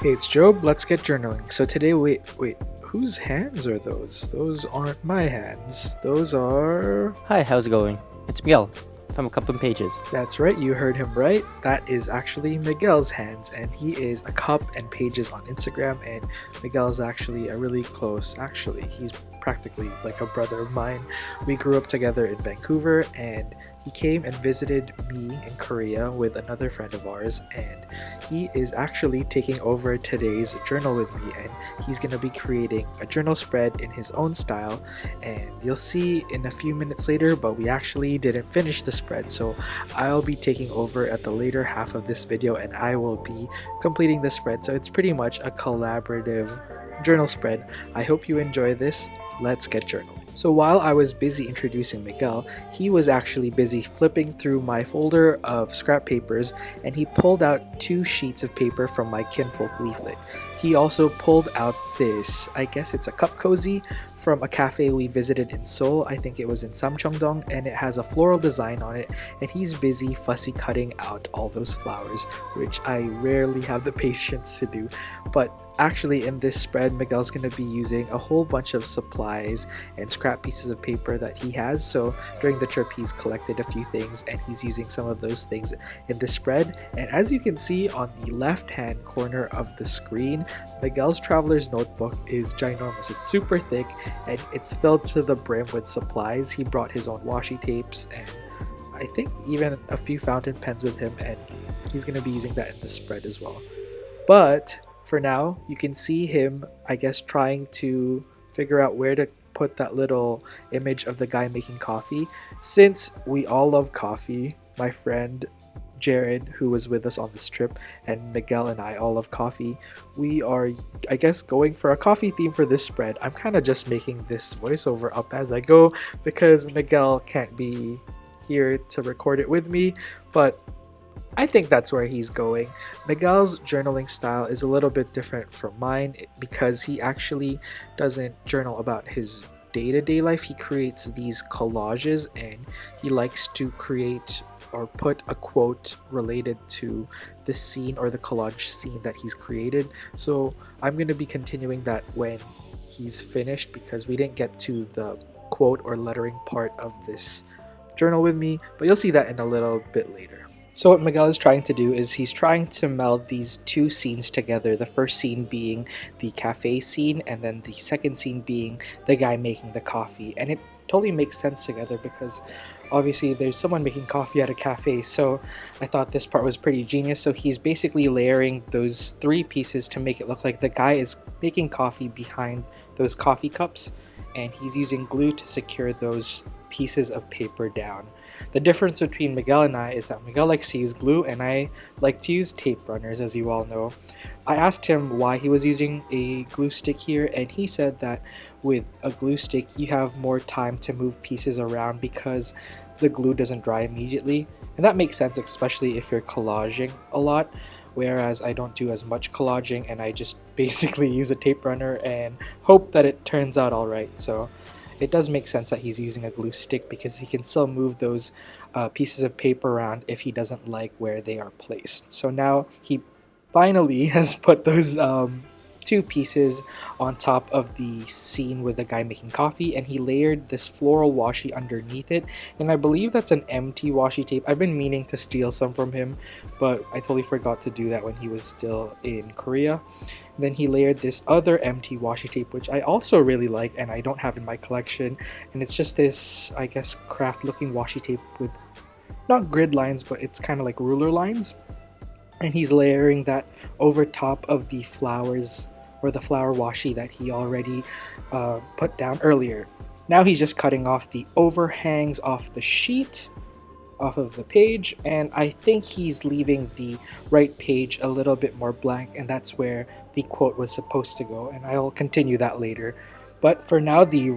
Hey, it's Job. Let's get journaling. So today, wait, whose hands are those? Those aren't my hands. Those are... Hi, how's it going? It's Miguel from ACUPANDPAGES. That's right, you heard him right. That is actually Miguel's hands, and he is a cup and pages on Instagram, and Miguel's actually a really close, he's practically like a brother of mine. We grew up together in Vancouver, and he came and visited me in Korea with another friend of ours, and he is actually taking over today's journal with me, and he's going to be creating a journal spread in his own style, and you'll see in a few minutes later, but we actually didn't finish the spread, so I'll be taking over at the later half of this video and I will be completing the spread. So it's pretty much a collaborative journal spread. I hope you enjoy this. Let's get journaling. So while I was busy introducing Miguel, he was actually busy flipping through my folder of scrap papers, and he pulled out 2 sheets of paper from my kinfolk leaflet. He also pulled out this, I guess it's a cup cozy from a cafe we visited in Seoul. I think it was in Samcheongdong, and it has a floral design on it, and he's busy fussy cutting out all those flowers, which I rarely have the patience to do. But actually in this spread, Miguel's going to be using a whole bunch of supplies and scrap pieces of paper that he has. So during the trip, he's collected a few things and he's using some of those things in the spread. And as you can see on the left hand corner of the screen, Miguel's traveler's notebook is ginormous. It's super thick and it's filled to the brim with supplies. He brought his own washi tapes and I think even a few fountain pens with him, and he's going to be using that in the spread as well. But for now, you can see him, I guess, trying to figure out where to put that little image of the guy making coffee. Since we all love coffee, my friend Jared, who was with us on this trip, and Miguel and I all love coffee, we are, I guess, going for a coffee theme for this spread. I'm kind of just making this voiceover up as I go because Miguel can't be here to record it with me, but I think that's where he's going. Miguel's journaling style is a little bit different from mine because he actually doesn't journal about his day-to-day life. He creates these collages and he likes to create or put a quote related to the scene or the collage scene that he's created. So I'm going to be continuing that when he's finished because we didn't get to the quote or lettering part of this journal with me, but you'll see that in a little bit later. So what Miguel is trying to do is he's trying to meld these 2 scenes together. The first scene being the cafe scene, and then the second scene being the guy making the coffee. And it totally makes sense together because obviously there's someone making coffee at a cafe. So I thought this part was pretty genius. So he's basically layering those 3 pieces to make it look like the guy is making coffee behind those coffee cups, and he's using glue to secure those pieces of paper down. The difference between Miguel and I is that Miguel likes to use glue and I like to use tape runners, as you all know. I asked him why he was using a glue stick here, and he said that with a glue stick you have more time to move pieces around because the glue doesn't dry immediately, and that makes sense, especially if you're collaging a lot, whereas I don't do as much collaging and I just basically use a tape runner and hope that it turns out alright. So it does make sense that he's using a glue stick because he can still move those pieces of paper around if he doesn't like where they are placed. So now he finally has put those 2 pieces on top of the scene with the guy making coffee, and he layered this floral washi underneath it, and I believe that's an empty washi tape. I've been meaning to steal some from him, but I totally forgot to do that when he was still in Korea. And then he layered this other empty washi tape, which I also really like and I don't have in my collection, and it's just this, I guess, craft looking washi tape with not grid lines, but it's kind of like ruler lines, and he's layering that over top of the flowers or the flower washi that he already put down earlier. Now he's just cutting off the overhangs off the sheet, off of the page, and I think he's leaving the right page a little bit more blank, and that's where the quote was supposed to go, and I'll continue that later. But for now, the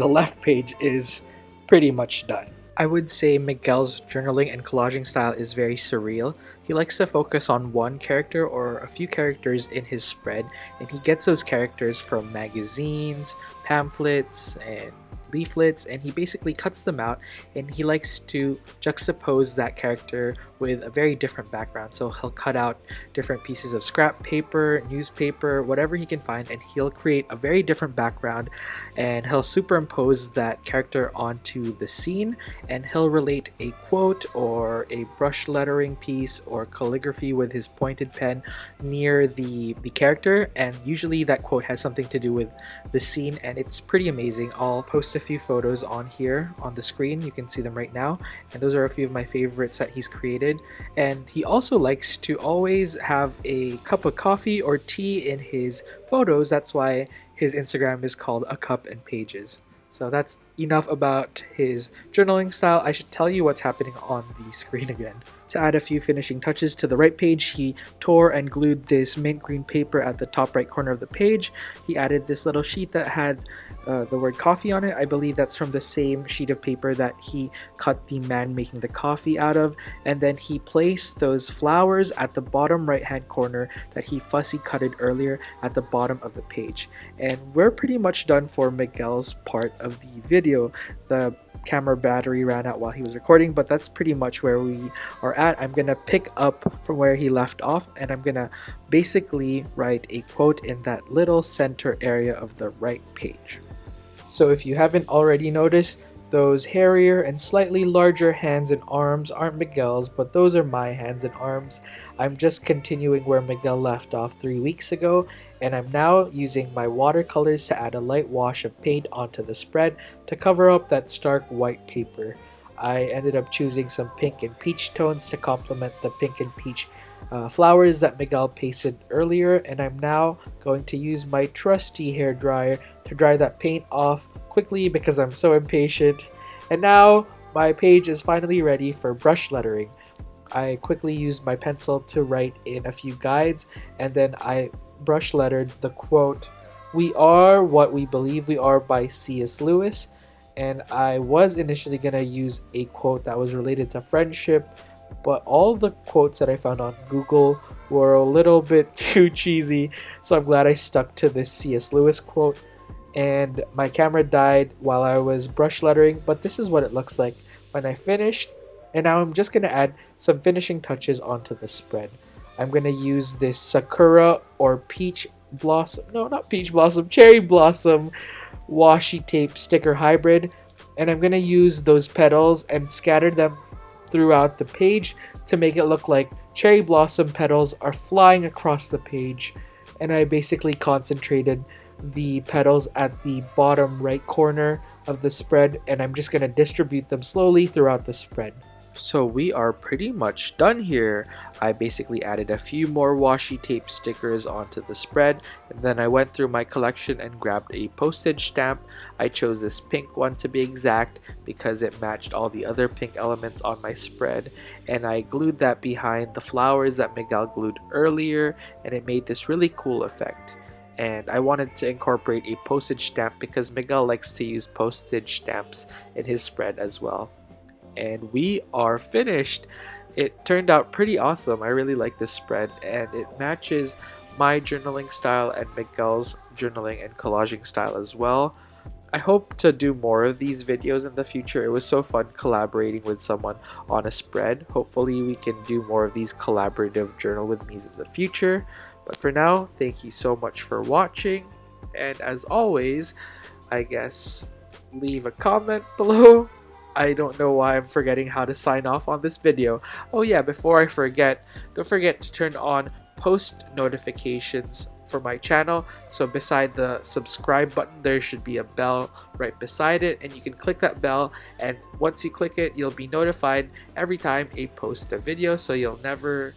left page is pretty much done. I would say Miguel's journaling and collaging style is very surreal. He likes to focus on one character or a few characters in his spread, and he gets those characters from magazines, pamphlets, and leaflets, and he basically cuts them out, and he likes to juxtapose that character with a very different background. So he'll cut out different pieces of scrap paper, newspaper, whatever he can find, and he'll create a very different background, and he'll superimpose that character onto the scene, and he'll relate a quote or a brush lettering piece or calligraphy with his pointed pen near the character, and usually that quote has something to do with the scene, and it's pretty amazing. I'll post a few photos on here on the screen. You can see them right now, and those are a few of my favorites that he's created. And he also likes to always have a cup of coffee or tea in his photos. That's why his Instagram is called ACUPANDPAGES. So that's enough about his journaling style. I should tell you what's happening on the screen again. To add a few finishing touches to the right page, he tore and glued this mint green paper at the top right corner of the page. He added this little sheet that had the word coffee on it. I believe that's from the same sheet of paper that he cut the man making the coffee out of. And then he placed those flowers at the bottom right hand corner that he fussy cutted earlier at the bottom of the page. And we're pretty much done for Miguel's part of the video. The camera battery ran out while he was recording, but that's pretty much where we are at. I'm gonna pick up from where he left off, and I'm gonna basically write a quote in that little center area of the right page. So if you haven't already noticed, those hairier and slightly larger hands and arms aren't Miguel's, but those are my hands and arms. I'm just continuing where Miguel left off 3 weeks ago, and I'm now using my watercolors to add a light wash of paint onto the spread to cover up that stark white paper. I ended up choosing some pink and peach tones to complement the pink and peach flowers that Miguel pasted earlier, and I'm now going to use my trusty hair dryer to dry that paint off quickly because I'm so impatient. And now my page is finally ready for brush lettering. I quickly used my pencil to write in a few guides, and then I brush lettered the quote, "We are what we believe we are" by C.S. Lewis. And I was initially going to use a quote that was related to friendship, but all the quotes that I found on Google were a little bit too cheesy, so I'm glad I stuck to this C.S. Lewis quote. And my camera died while I was brush lettering, but this is what it looks like when I finished. And now I'm just going to add some finishing touches onto the spread. I'm going to use this sakura or peach blossom, no, not peach blossom, cherry blossom washi tape sticker hybrid, and I'm going to use those petals and scatter them throughout the page to make it look like cherry blossom petals are flying across the page. And I basically concentrated the petals at the bottom right corner of the spread, and I'm just going to distribute them slowly throughout the spread. So we are pretty much done here. I basically added a few more washi tape stickers onto the spread, and then I went through my collection and grabbed a postage stamp. I chose this pink one to be exact because it matched all the other pink elements on my spread, and I glued that behind the flowers that Miguel glued earlier, and it made this really cool effect. And I wanted to incorporate a postage stamp because Miguel likes to use postage stamps in his spread as well. And we are finished. It turned out pretty awesome. I really like this spread, and it matches my journaling style and Miguel's journaling and collaging style as well. I hope to do more of these videos in the future. It was so fun collaborating with someone on a spread. Hopefully we can do more of these collaborative journal with me's in the future. But for now, thank you so much for watching, and as always, I guess leave a comment below. I don't know why I'm forgetting how to sign off on this video. Oh yeah, before I forget, don't forget to turn on post notifications for my channel. So beside the subscribe button, there should be a bell right beside it, and you can click that bell, and once you click it, you'll be notified every time I post a video, so you'll never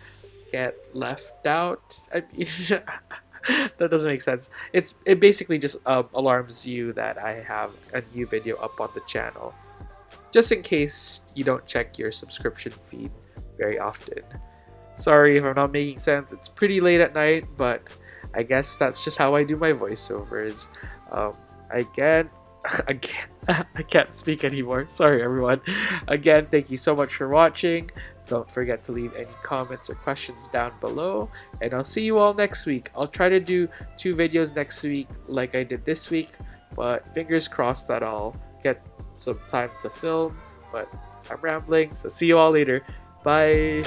get left out. That doesn't make sense. It basically just alarms you that I have a new video up on the channel, just in case you don't check your subscription feed very often. Sorry if I'm not making sense. It's pretty late at night, but I guess that's just how I do my voiceovers. Again, I can't speak anymore. Sorry everyone. Again, thank you so much for watching. Don't forget to leave any comments or questions down below, and I'll see you all next week. I'll try to do 2 videos next week like I did this week, but fingers crossed that I'll get some time to film, but I'm rambling, so see you all later. Bye!